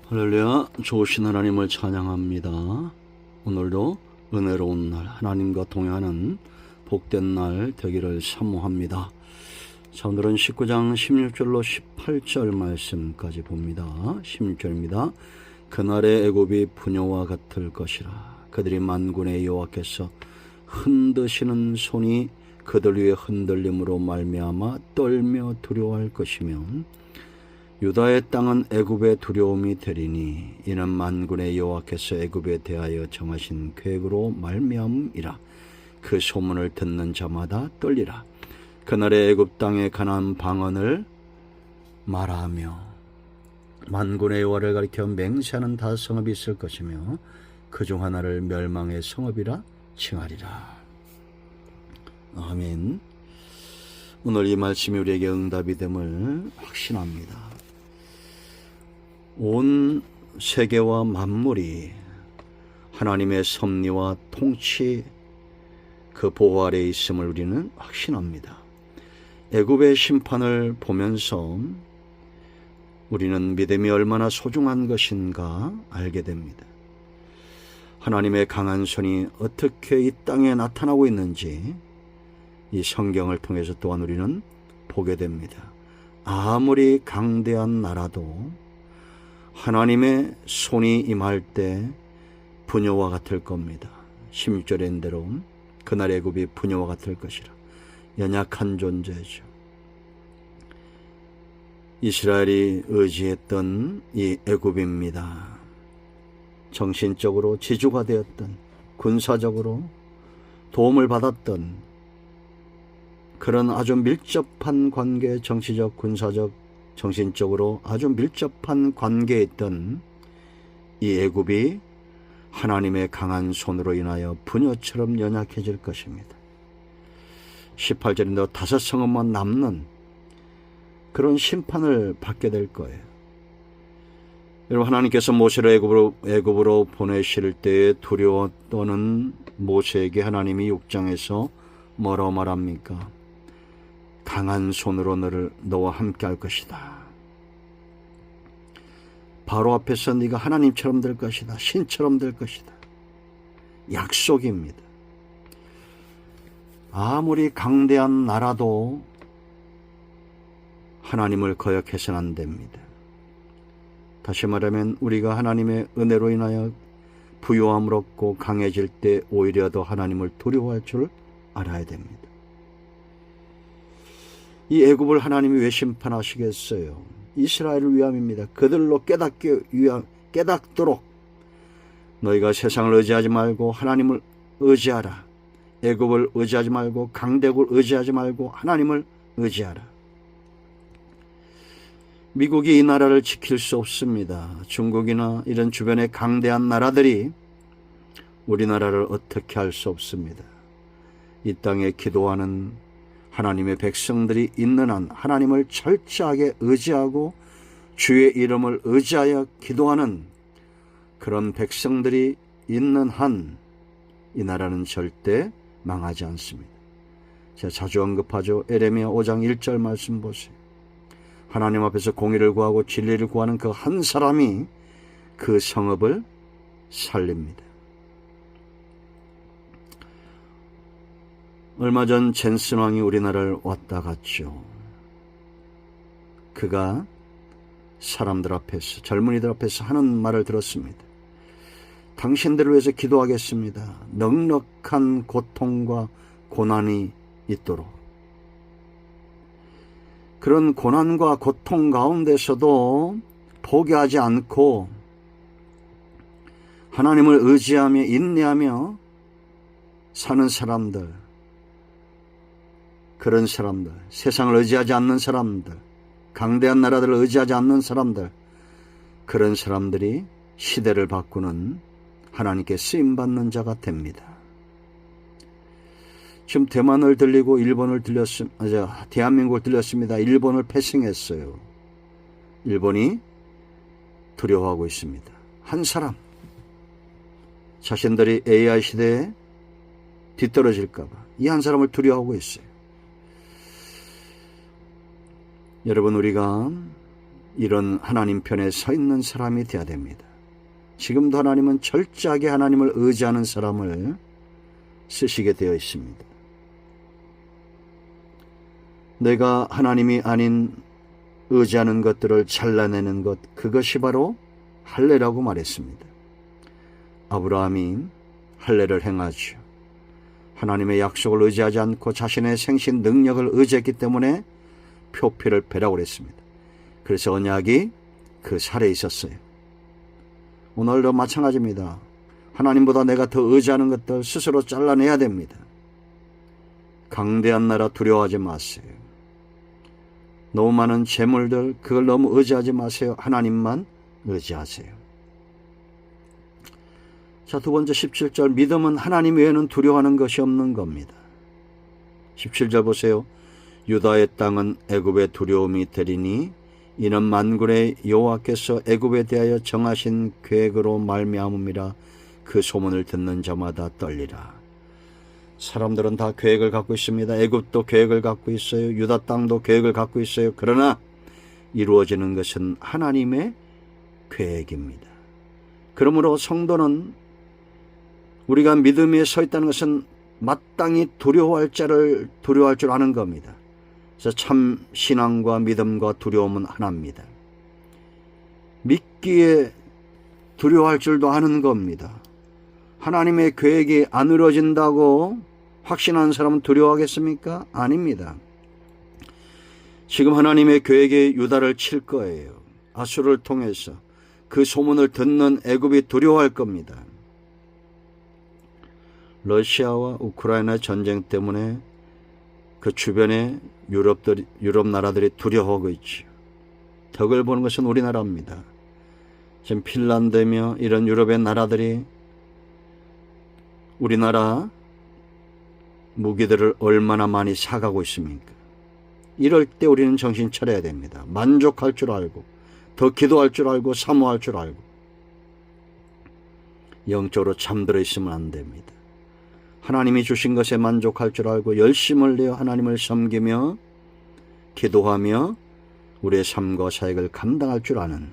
할렐루야. 좋으신 하나님을 찬양합니다. 오늘도 은혜로운 날, 하나님과 동행하는 복된 날 되기를 사모합니다. 자, 오늘은 19장 16절로 18절 말씀까지 봅니다. 16절입니다. 그날의 애굽이 부녀와 같을 것이라. 그들이 만군의 여호와께서 흔드시는 손이 그들 위에 흔들림으로 말미암아 떨며 두려워할 것이며, 유다의 땅은 애굽의 두려움이 되리니 이는 만군의 여호와께서 애굽에 대하여 정하신 계획으로 말미암이라. 그 소문을 듣는 자마다 떨리라. 그날의 애굽 땅에 관한 방언을 말하며 만군의 여호와를 가리켜 맹세하는 다섯 성읍이 있을 것이며 그 중 하나를 멸망의 성읍이라 칭하리라. 아멘. 오늘 이 말씀이 우리에게 응답이 됨을 확신합니다. 온 세계와 만물이 하나님의 섭리와 통치 그 보호 아래에 있음을 우리는 확신합니다. 애굽의 심판을 보면서 우리는 믿음이 얼마나 소중한 것인가 알게 됩니다. 하나님의 강한 손이 어떻게 이 땅에 나타나고 있는지 이 성경을 통해서 또한 우리는 보게 됩니다. 아무리 강대한 나라도 하나님의 손이 임할 때 부녀와 같을 겁니다. 16절인 대로 그날 애굽이 부녀와 같을 것이라. 연약한 존재죠. 이스라엘이 의지했던 이 애굽입니다. 정신적으로 지주가 되었던, 군사적으로 도움을 받았던 그런 아주 밀접한 관계, 정치적, 군사적, 정신적으로 아주 밀접한 관계에 있던 이 애굽이 하나님의 강한 손으로 인하여 부녀처럼 연약해질 것입니다. 18절인데 다섯 성읍만 남는 그런 심판을 받게 될 거예요. 여러분, 하나님께서 모세를 애굽으로 보내실 때에 두려워 떠는 모세에게 하나님이 6장에서 뭐라고 말합니까? 강한 손으로 너와 함께 할 것이다. 바로 앞에서 네가 하나님처럼 될 것이다. 신처럼 될 것이다. 약속입니다. 아무리 강대한 나라도 하나님을 거역해서는 안 됩니다. 다시 말하면 우리가 하나님의 은혜로 인하여 부요함을 얻고 강해질 때 오히려 더 하나님을 두려워할 줄 알아야 됩니다. 이 애굽을 하나님이 왜 심판하시겠어요? 이스라엘을 위함입니다. 그들로 깨닫도록 너희가 세상을 의지하지 말고 하나님을 의지하라. 애굽을 의지하지 말고 강대국을 의지하지 말고 하나님을 의지하라. 미국이 이 나라를 지킬 수 없습니다. 중국이나 이런 주변의 강대한 나라들이 우리나라를 어떻게 할 수 없습니다. 이 땅에 기도하는 하나님의 백성들이 있는 한 하나님을 철저하게 의지하고 주의 이름을 의지하여 기도하는 그런 백성들이 있는 한 이 나라는 절대 망하지 않습니다. 제가 자주 언급하죠. 에레미야 5장 1절 말씀 보세요. 하나님 앞에서 공의를 구하고 진리를 구하는 그 한 사람이 그 성읍을 살립니다. 얼마 전 젠슨 왕이 우리나라를 왔다 갔죠. 그가 사람들 앞에서, 젊은이들 앞에서 하는 말을 들었습니다. 당신들을 위해서 기도하겠습니다. 넉넉한 고통과 고난이 있도록. 그런 고난과 고통 가운데서도 포기하지 않고 하나님을 의지하며 인내하며 사는 사람들, 그런 사람들, 세상을 의지하지 않는 사람들, 강대한 나라들을 의지하지 않는 사람들, 그런 사람들이 시대를 바꾸는 하나님께 쓰임받는 자가 됩니다. 지금 대만을 들리고 대한민국을 들렸습니다. 일본을 패싱했어요. 일본이 두려워하고 있습니다. 한 사람, 자신들이 AI 시대에 뒤떨어질까 봐 이 한 사람을 두려워하고 있어요. 여러분, 우리가 이런 하나님 편에 서 있는 사람이 되어야 됩니다. 지금도 하나님은 철저하게 하나님을 의지하는 사람을 쓰시게 되어 있습니다. 내가 하나님이 아닌 의지하는 것들을 잘라내는 것, 그것이 바로 할례라고 말했습니다. 아브라함이 할례를 행하죠. 하나님의 약속을 의지하지 않고 자신의 생신 능력을 의지했기 때문에 표피를 베라고 그랬습니다. 그래서 언약이 그 살에 있었어요. 오늘도 마찬가지입니다. 하나님보다 내가 더 의지하는 것들 스스로 잘라내야 됩니다. 강대한 나라 두려워하지 마세요. 너무 많은 재물들, 그걸 너무 의지하지 마세요. 하나님만 의지하세요. 자, 두 번째 17절, 믿음은 하나님 외에는 두려워하는 것이 없는 겁니다. 17절 보세요. 유다의 땅은 애굽의 두려움이 되리니 이는 만군의 여호와께서 애굽에 대하여 정하신 계획으로 말미암음이라. 그 소문을 듣는 자마다 떨리라. 사람들은 다 계획을 갖고 있습니다. 애굽도 계획을 갖고 있어요. 유다 땅도 계획을 갖고 있어요. 그러나 이루어지는 것은 하나님의 계획입니다. 그러므로 성도는 우리가 믿음에 서 있다는 것은 마땅히 두려워할 자를 두려워할 줄 아는 겁니다. 그래서 참 신앙과 믿음과 두려움은 하나입니다. 믿기에 두려워할 줄도 아는 겁니다. 하나님의 계획이 안 이루어진다고 확신하는 사람은 두려워하겠습니까? 아닙니다. 지금 하나님의 계획이 유다를 칠 거예요. 아수르를 통해서 그 소문을 듣는 애굽이 두려워할 겁니다. 러시아와 우크라이나 전쟁 때문에 그 주변에 유럽 나라들이 두려워하고 있죠. 덕을 보는 것은 우리나라입니다. 지금 핀란드며 이런 유럽의 나라들이 우리나라 무기들을 얼마나 많이 사가고 있습니까? 이럴 때 우리는 정신 차려야 됩니다. 만족할 줄 알고, 더 기도할 줄 알고, 사모할 줄 알고, 영적으로 잠들어 있으면 안 됩니다. 하나님이 주신 것에 만족할 줄 알고 열심을 내어 하나님을 섬기며 기도하며 우리의 삶과 사역을 감당할 줄 아는